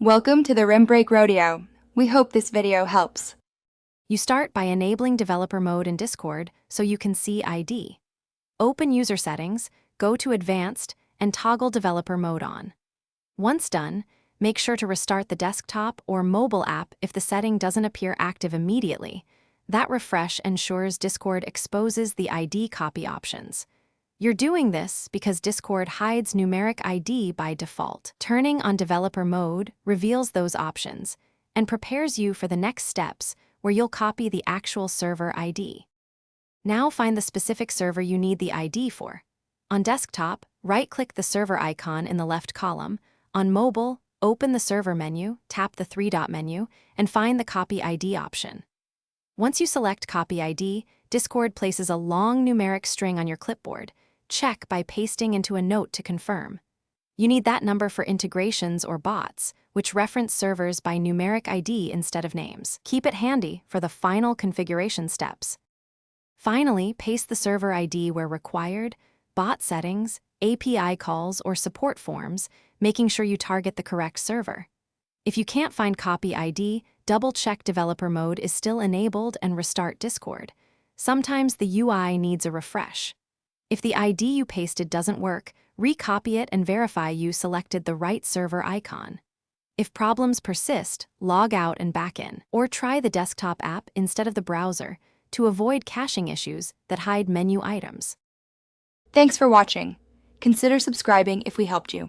Welcome to the Rim Break Rodeo. We hope this video helps. You start by enabling developer mode in Discord so you can see ID. Open user settings, go to advanced, and toggle developer mode on. Once done, make sure to restart the desktop or mobile app if the setting doesn't appear active immediately. That refresh ensures Discord exposes the ID copy options. You're doing this because Discord hides numeric ID by default. Turning on developer mode reveals those options and prepares you for the next steps where you'll copy the actual server ID. Now find the specific server you need the ID for. On desktop, right-click the server icon in the left column. On mobile, open the server menu, tap the three-dot menu, and find the Copy ID option. Once you select Copy ID, Discord places a long numeric string on your clipboard. Check by pasting into a note to confirm. You need that number for integrations or bots, which reference servers by numeric ID instead of names. Keep it handy for the final configuration steps. Finally, paste the server ID where required, bot settings, API calls, or support forms, making sure you target the correct server. If you can't find Copy ID, double-check developer mode is still enabled and restart Discord. Sometimes the UI needs a refresh. If the ID you pasted doesn't work, recopy it and verify you selected the right server icon. If problems persist, log out and back in, or try the desktop app instead of the browser to avoid caching issues that hide menu items. Thanks for watching. Consider subscribing if we helped you.